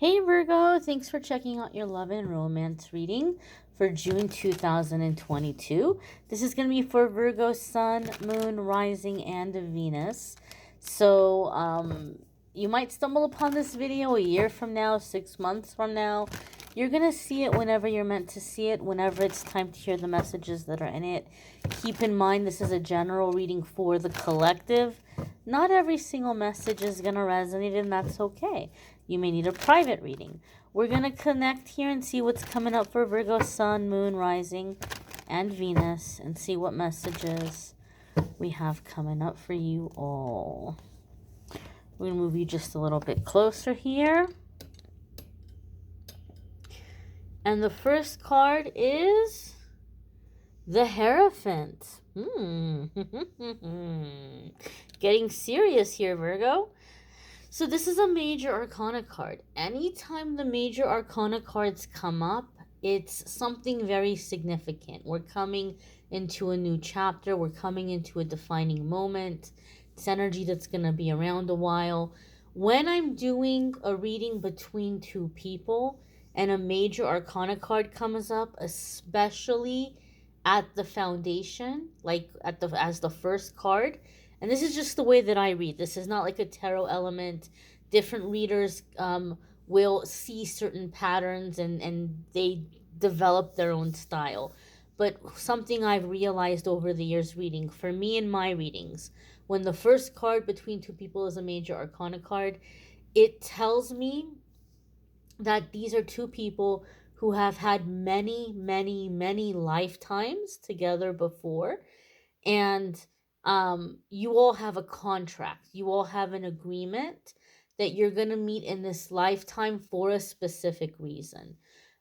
Hey Virgo, thanks for checking out your love and romance reading for June 2022. This is going to be for Virgo, Sun, Moon, Rising, and Venus. You might stumble upon this video a year from now, 6 months from now. You're going to see it whenever you're meant to see it, whenever it's time to hear the messages that are in it. Keep in mind, this is a general reading for the collective. Not every single message is going to resonate, and that's okay. You may need a private reading. We're going to connect here and see what's coming up for Virgo, Sun, Moon, Rising, and Venus, and see what messages we have coming up for you all. We're going to move you just a little bit closer here. And the first card is the Hierophant. Getting serious here, Virgo. So this is a major arcana card. Anytime the major arcana cards come up, it's something very significant. We're coming into a new chapter. We're coming into a defining moment. It's energy that's going to be around a while. When I'm doing a reading between two people and a major arcana card comes up, especially at the foundation, like as the first card, and this is just the way that I read. This is not like a tarot element. Different readers will see certain patterns and they develop their own style. But something I've realized over the years reading, for me in my readings, when the first card between two people is a major arcana card, it tells me that these are two people who have had many, many, many lifetimes together before. And you all have a contract. You all have an agreement that you're going to meet in this lifetime for a specific reason.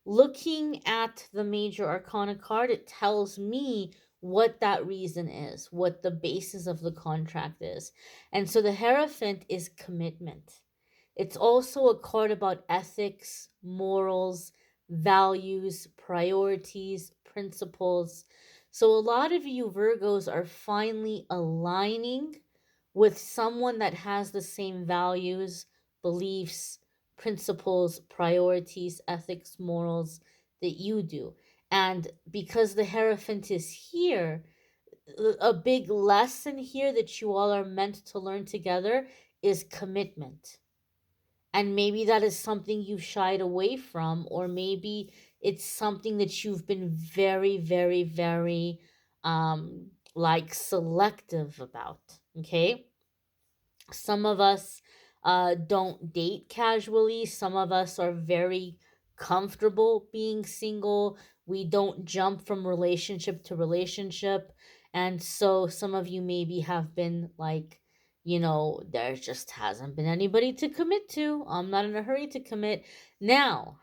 Looking at the major arcana card, it tells me what that reason is, what the basis of the contract is. And so the Hierophant is commitment. It's also a card about ethics, morals, values, priorities, principles. So a lot of you Virgos are finally aligning with someone that has the same values, beliefs, principles, priorities, ethics, morals that you do. And because the Hierophant is here, a big lesson here that you all are meant to learn together is commitment. And maybe that is something you shied away from, or maybe it's something that you've been very, very, very like selective about. Okay. Some of us don't date casually. Some of us are very comfortable being single. We don't jump from relationship to relationship. And so some of you maybe have been like, there just hasn't been anybody to commit to. I'm not in a hurry to commit. Now,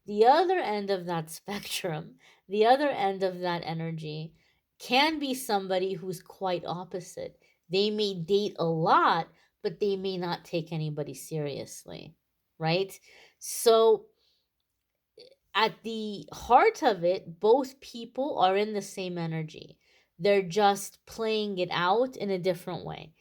the other end of that spectrum, the other end of that energy can be somebody who's quite opposite. They may date a lot, but they may not take anybody seriously, right? So, at the heart of it, both people are in the same energy. They're just playing it out in a different way.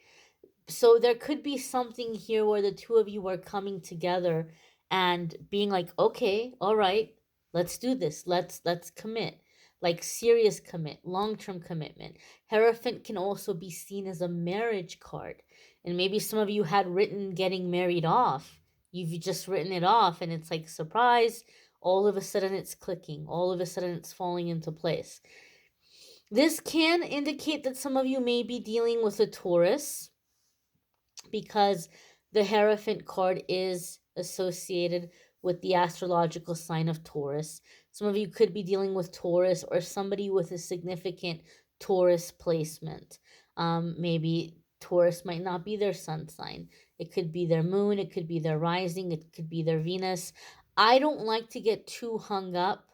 So there could be something here where the two of you are coming together and being like, okay, all right, let's do this. Let's commit. Like serious commit, long-term commitment. Hierophant can also be seen as a marriage card. And maybe some of you had written getting married off. You've just written it off and it's like surprise, all of a sudden it's clicking. All of a sudden it's falling into place. This can indicate that some of you may be dealing with a Taurus, because the Hierophant card is associated with the astrological sign of Taurus. Some of you could be dealing with Taurus or somebody with a significant Taurus placement. Maybe Taurus might not be their sun sign. It could be their moon. It could be their rising. It could be their Venus. I don't like to get too hung up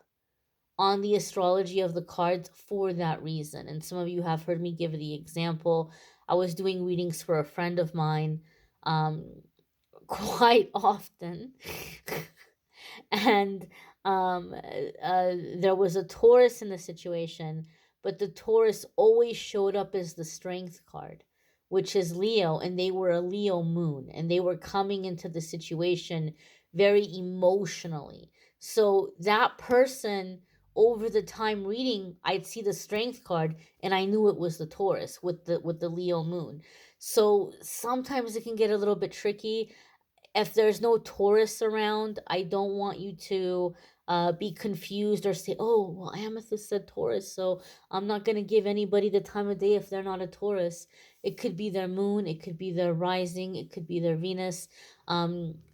on the astrology of the cards for that reason. And some of you have heard me give the example. I was doing readings for a friend of mine quite often. And there was a Taurus in the situation, but the Taurus always showed up as the strength card, which is Leo, and they were a Leo moon, and they were coming into the situation very emotionally. So that person, over the time reading, I'd see the strength card and I knew it was the Taurus with the Leo moon. So sometimes it can get a little bit tricky. If there's no Taurus around, I don't want you to be confused or say, oh, well, Amethyst said Taurus, so I'm not going to give anybody the time of day if they're not a Taurus. It could be their moon, it could be their rising, it could be their Venus.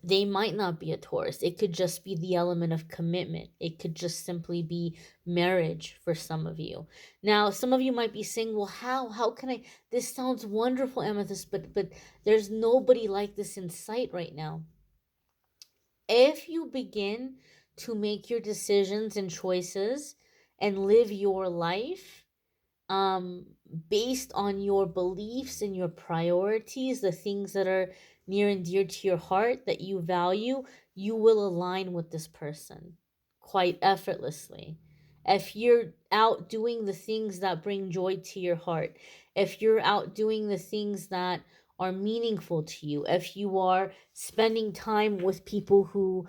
They might not be a Taurus. It could just be the element of commitment. It could just simply be marriage for some of you. Now, some of you might be saying, well, how can I? This sounds wonderful, Amethyst, but there's nobody like this in sight right now. If you begin to make your decisions and choices and live your life um based on your beliefs and your priorities, the things that are near and dear to your heart that you value, you will align with this person quite effortlessly. If you're out doing the things that bring joy to your heart, if you're out doing the things that are meaningful to you, if you are spending time with people who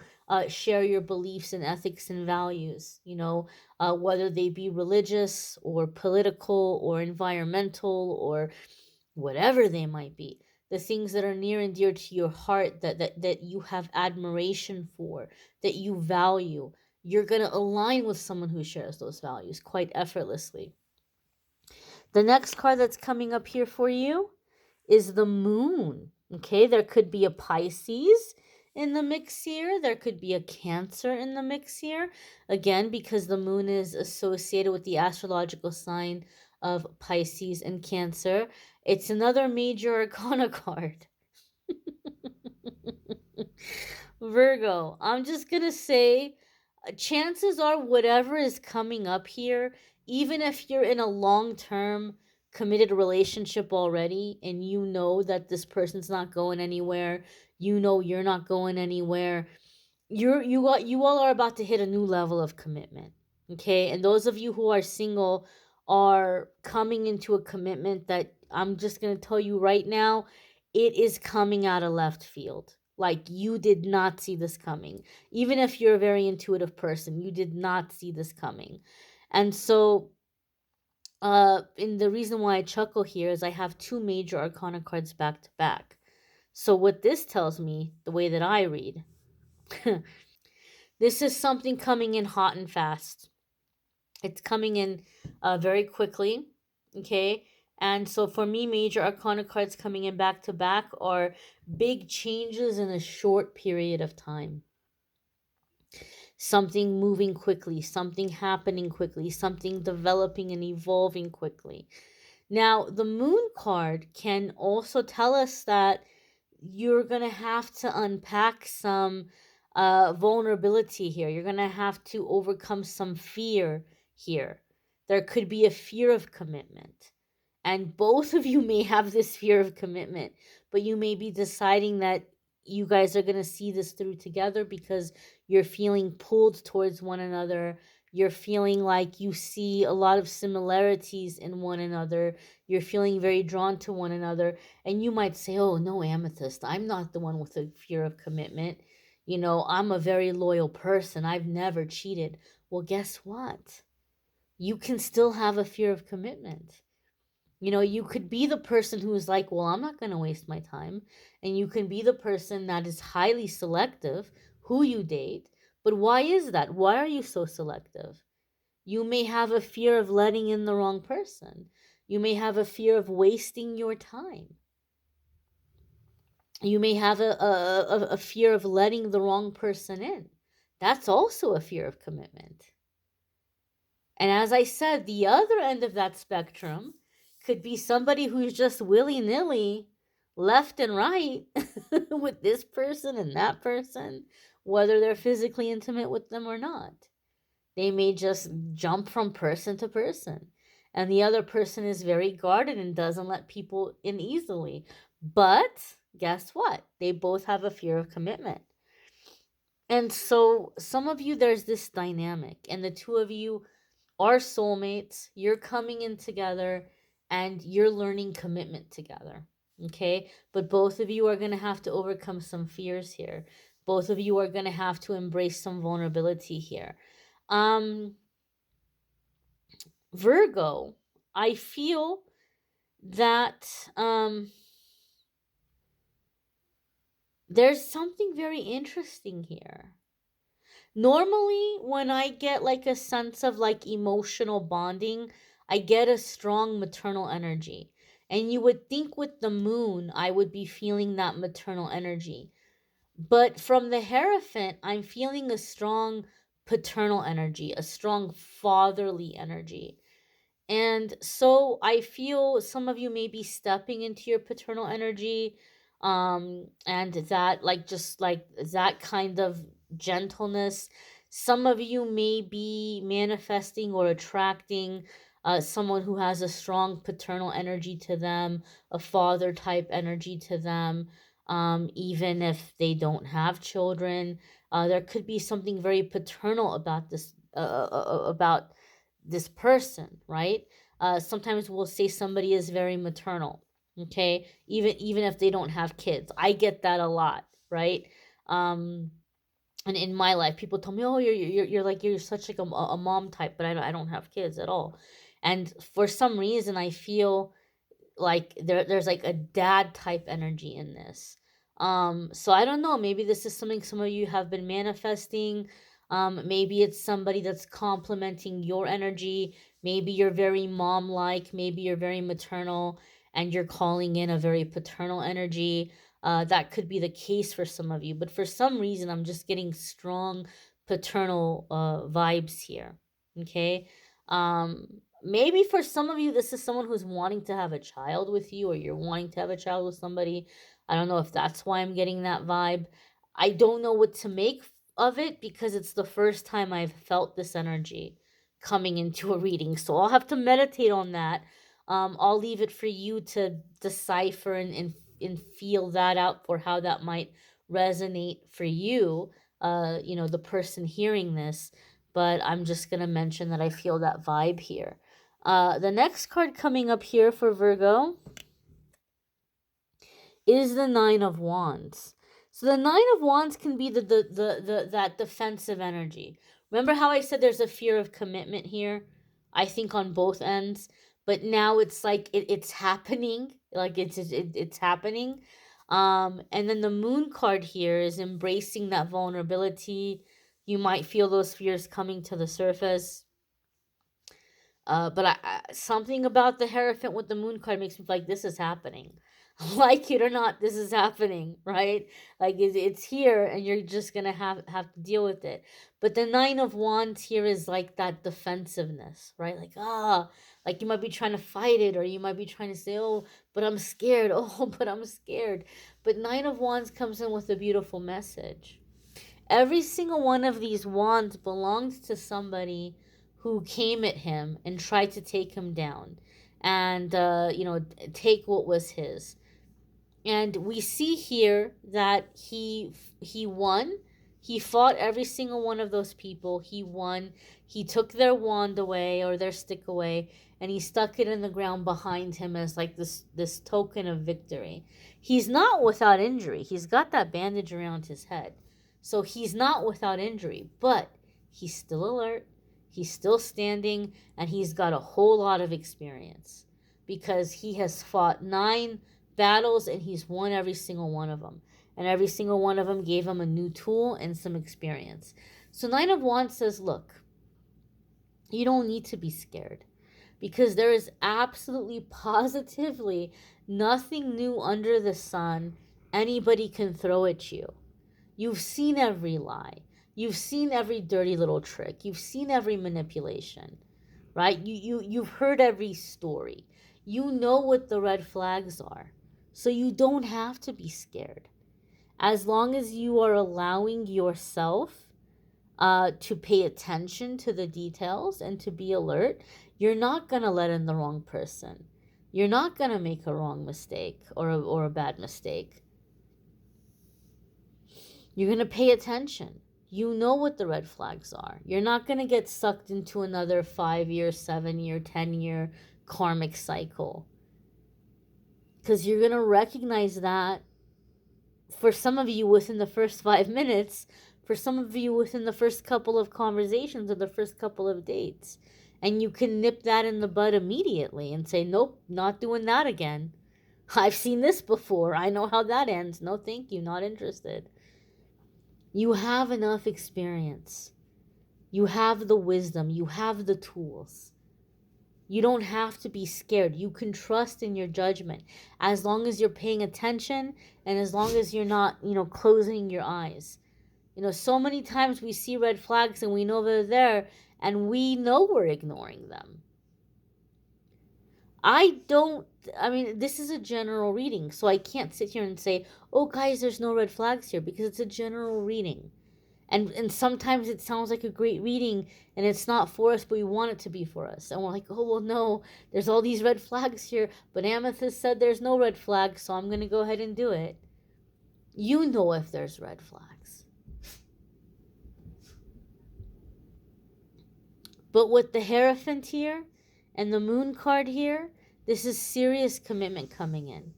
share your beliefs and ethics and values, whether they be religious or political or environmental or whatever they might be, the things that are near and dear to your heart, that you have admiration for, that you value, you're going to align with someone who shares those values quite effortlessly. The next card that's coming up here for you is the moon. Okay, there could be a Pisces in the mix here. There could be a Cancer in the mix here. Again, because the moon is associated with the astrological sign of Pisces and Cancer. It's another major arcana card. Virgo, I'm just going to say chances are whatever is coming up here, even if you're in a long-term committed relationship already and you know that this person's not going anywhere, you're not going anywhere, you all are about to hit a new level of commitment. Okay? And those of you who are single are coming into a commitment that I'm just going to tell you right now, it is coming out of left field. Like you did not see this coming. Even if you're a very intuitive person, you did not see this coming. And so and the reason why I chuckle here is I have two major arcana cards back to back. So what this tells me, the way that I read, this is something coming in hot and fast. It's coming in very quickly. Okay. And so for me, major arcana cards coming in back to back are big changes in a short period of time. Something moving quickly, something happening quickly, something developing and evolving quickly. Now, the moon card can also tell us that you're going to have to unpack some vulnerability here. You're going to have to overcome some fear here. There could be a fear of commitment. And both of you may have this fear of commitment, but you may be deciding that you guys are going to see this through together because you're feeling pulled towards one another. You're feeling like you see a lot of similarities in one another. You're feeling very drawn to one another. And you might say, oh, no, Amethyst, I'm not the one with a fear of commitment. I'm a very loyal person. I've never cheated. Well, guess what? You can still have a fear of commitment. You could be the person who is like, well, I'm not going to waste my time. And you can be the person that is highly selective who you date. But why is that? Why are you so selective? You may have a fear of letting in the wrong person. You may have a fear of wasting your time. You may have a fear of letting the wrong person in. That's also a fear of commitment. And as I said, the other end of that spectrum could be somebody who's just willy-nilly left and right with this person and that person, whether they're physically intimate with them or not. They may just jump from person to person. And the other person is very guarded and doesn't let people in easily. But guess what? They both have a fear of commitment. And so some of you, there's this dynamic, and the two of you are soulmates. You're coming in together and you're learning commitment together. Okay, but both of you are going to have to overcome some fears here. Both of you are going to have to embrace some vulnerability here. um Virgo, I feel that there's something very interesting here. Normally, when I get like a sense of like emotional bonding, I get a strong maternal energy. And you would think with the moon, I would be feeling that maternal energy. But from the Hierophant, I'm feeling a strong paternal energy, a strong fatherly energy. And so I feel some of you may be stepping into your paternal energy, and that like just like that kind of gentleness. Some of you may be manifesting or attracting someone who has a strong paternal energy to them, a father type energy to them, even if they don't have children. There could be something very paternal about about this person, right? Sometimes we'll say somebody is very maternal, okay? Even if they don't have kids. I get that a lot, right? Um, and in my life, people tell me, "Oh, you're like you're such like a mom type," but I don't have kids at all. And for some reason, I feel like there's like a dad type energy in this. So I don't know, maybe this is something some of you have been manifesting. Maybe it's somebody that's complementing your energy. Maybe you're very mom like, maybe you're very maternal and you're calling in a very paternal energy. That could be the case for some of you, but for some reason I'm just getting strong paternal vibes here. Okay. Maybe for some of you, this is someone who's wanting to have a child with you, or you're wanting to have a child with somebody. I don't know if that's why I'm getting that vibe. I don't know what to make of it because it's the first time I've felt this energy coming into a reading. So I'll have to meditate on that. I'll leave it for you to decipher and feel that out for how that might resonate for you, the person hearing this. But I'm just going to mention that I feel that vibe here. The next card coming up here for Virgo is the Nine of Wands. So the Nine of Wands can be the that defensive energy. Remember how I said there's a fear of commitment here? I think on both ends, but now it's like it's happening. Like it's happening. And then the Moon card here is embracing that vulnerability. You might feel those fears coming to the surface. But something about the Hierophant with the Moon card makes me feel like this is happening. Like it or not, this is happening, right? Like it's here, and you're just gonna have to deal with it. But the Nine of Wands here is like that defensiveness, right? Like like you might be trying to fight it, or you might be trying to say, "Oh, but I'm scared." Oh, but I'm scared. But Nine of Wands comes in with a beautiful message. Every single one of these wands belongs to somebody who came at him and tried to take him down and, take what was his. And we see here that he won. He fought every single one of those people. He won. He took their wand away or their stick away, and he stuck it in the ground behind him as like this token of victory. He's not without injury. He's got that bandage around his head. So he's not without injury, but he's still alert. He's still standing, and he's got a whole lot of experience because he has fought 9 battles and he's won every single one of them. And every single one of them gave him a new tool and some experience. So Nine of Wands says, look, you don't need to be scared because there is absolutely positively nothing new under the sun anybody can throw at you. You've seen every lie. You've seen every dirty little trick. You've seen every manipulation, right? You've heard every story. You know what the red flags are. So you don't have to be scared. As long as you are allowing yourself to pay attention to the details and to be alert, you're not going to let in the wrong person. You're not going to make a wrong mistake or a bad mistake. You're going to pay attention. You know what the red flags are. You're not going to get sucked into another 5-year, 7-year, 10-year karmic cycle. Because you're going to recognize that for some of you within the first 5 minutes, for some of you within the first couple of conversations or the first couple of dates. And you can nip that in the bud immediately and say, nope, not doing that again. I've seen this before. I know how that ends. No, thank you. Not interested. You have enough experience. You have the wisdom. You have the tools. You don't have to be scared. You can trust in your judgment as long as you're paying attention and as long as you're not, closing your eyes. So many times we see red flags and we know they're there and we know we're ignoring them. This is a general reading, so I can't sit here and say, oh guys, there's no red flags here, because it's a general reading. And sometimes it sounds like a great reading and it's not for us, but we want it to be for us. And we're like, oh, well, no, there's all these red flags here, but Amethyst said there's no red flags, so I'm going to go ahead and do it. You know if there's red flags. But with the Hierophant here and the Moon card here, this is serious commitment coming in.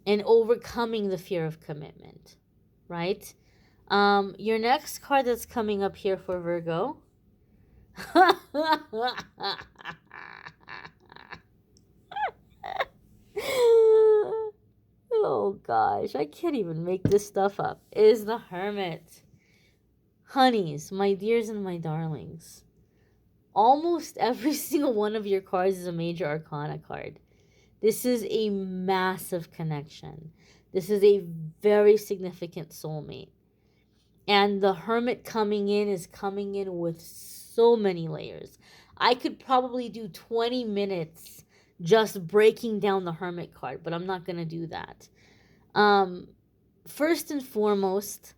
And overcoming the fear of commitment, right? Your next card that's coming up here for Virgo. Oh gosh, I can't even make this stuff up. Is the Hermit. Honeys, my dears and my darlings. Almost every single one of your cards is a major arcana card. This is a massive connection. This is a very significant soulmate. And the Hermit coming in is coming in with so many layers. I could probably do 20 minutes just breaking down the Hermit card, but I'm not going to do that. First and foremost,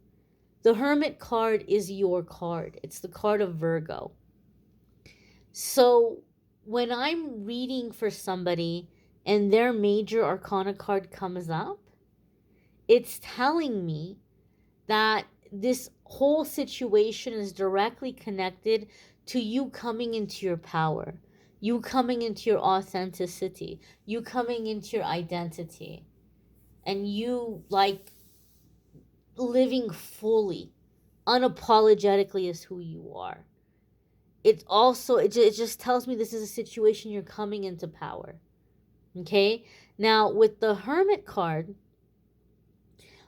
the Hermit card is your card. It's the card of Virgo. So when I'm reading for somebody and their major arcana card comes up, it's telling me that this whole situation is directly connected to you coming into your power, you coming into your authenticity, you coming into your identity, and you living fully, unapologetically as who you are. It just tells me this is a situation you're coming into power. Okay? Now, with the Hermit card,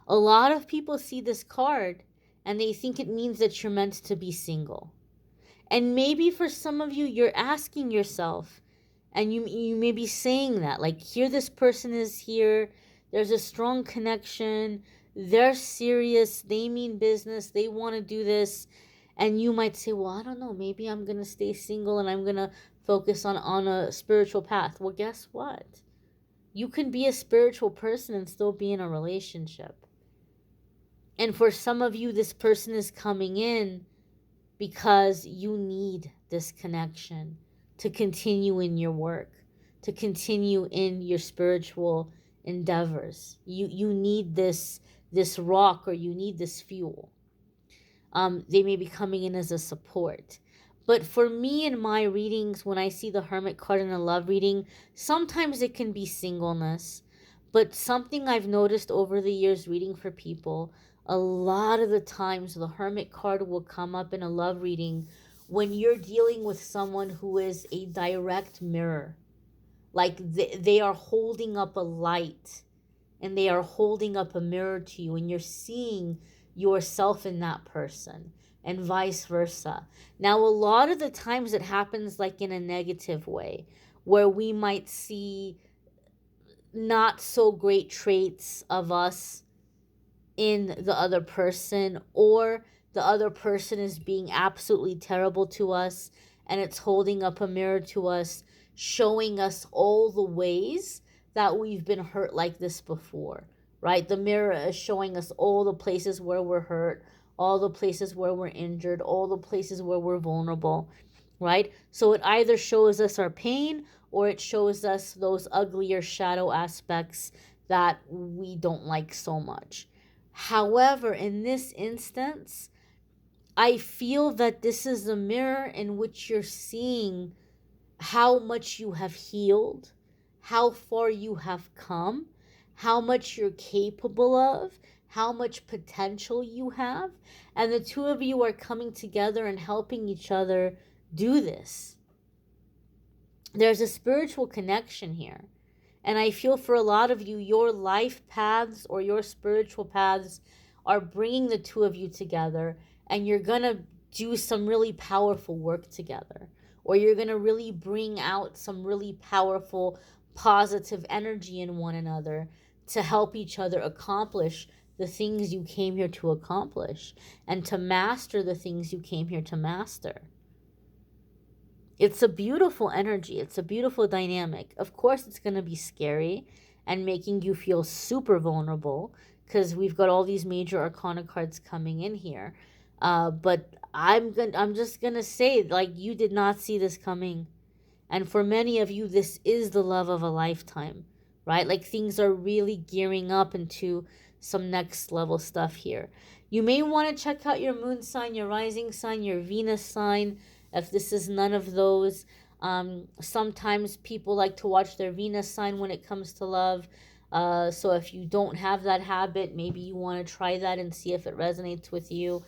a lot of people see this card and they think it means that you're meant to be single. And maybe for some of you, you're asking yourself, and you may be saying that, here this person is here, there's a strong connection, they're serious, they mean business, they want to do this. And you might say, well, I don't know, maybe I'm going to stay single and I'm going to focus on a spiritual path. Well, guess what? You can be a spiritual person and still be in a relationship. And for some of you, this person is coming in because you need this connection to continue in your work, to continue in your spiritual endeavors. You need this rock, or you need this fuel. They may be coming in as a support. But for me in my readings, when I see the Hermit card in a love reading, sometimes it can be singleness. But something I've noticed over the years reading for people, a lot of the times the Hermit card will come up in a love reading when you're dealing with someone who is a direct mirror. They are holding up a light and they are holding up a mirror to you, and you're seeing yourself in that person, and vice versa. Now, a lot of the times it happens in a negative way, where we might see not so great traits of us in the other person, or the other person is being absolutely terrible to us, and it's holding up a mirror to us, showing us all the ways that we've been hurt like this before. Right? The mirror is showing us all the places where we're hurt, all the places where we're injured, all the places where we're vulnerable, right? So it either shows us our pain, or it shows us those uglier shadow aspects that we don't like so much. However, in this instance, I feel that this is a mirror in which you're seeing how much you have healed, how far you have come, how much you're capable of, how much potential you have. And the two of you are coming together and helping each other do this. There's a spiritual connection here. And I feel for a lot of you, your life paths or your spiritual paths are bringing the two of you together, and you're going to do some really powerful work together. Or you're going to really bring out some really powerful, positive energy in one another to help each other accomplish the things you came here to accomplish and to master the things you came here to master. It's a beautiful energy. It's a beautiful dynamic. Of course, it's going to be scary and making you feel super vulnerable because we've got all these major arcana cards coming in here. But I'm just going to say, like, you did not see this coming. And for many of you, this is the love of a lifetime, right? Like, things are really gearing up into some next level stuff here. You may want to check out your moon sign, your rising sign, your Venus sign. If this is none of those, sometimes people like to watch their Venus sign when it comes to love. So if you don't have that habit, maybe you want to try that and see if it resonates with you.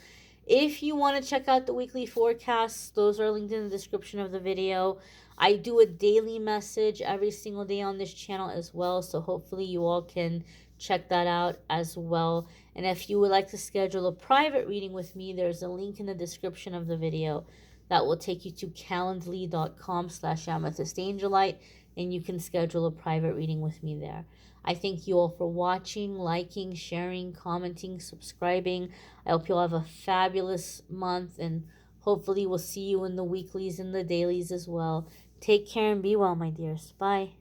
If you want to check out the weekly forecasts, those are linked in the description of the video. I do a daily message every single day on this channel as well, so hopefully you all can check that out as well. And if you would like to schedule a private reading with me, there's a link in the description of the video that will take you to calendly.com/amethystangelite, and you can schedule a private reading with me there. I thank you all for watching, liking, sharing, commenting, subscribing. I hope you all have a fabulous month, and hopefully we'll see you in the weeklies and the dailies as well. Take care and be well, my dears. Bye.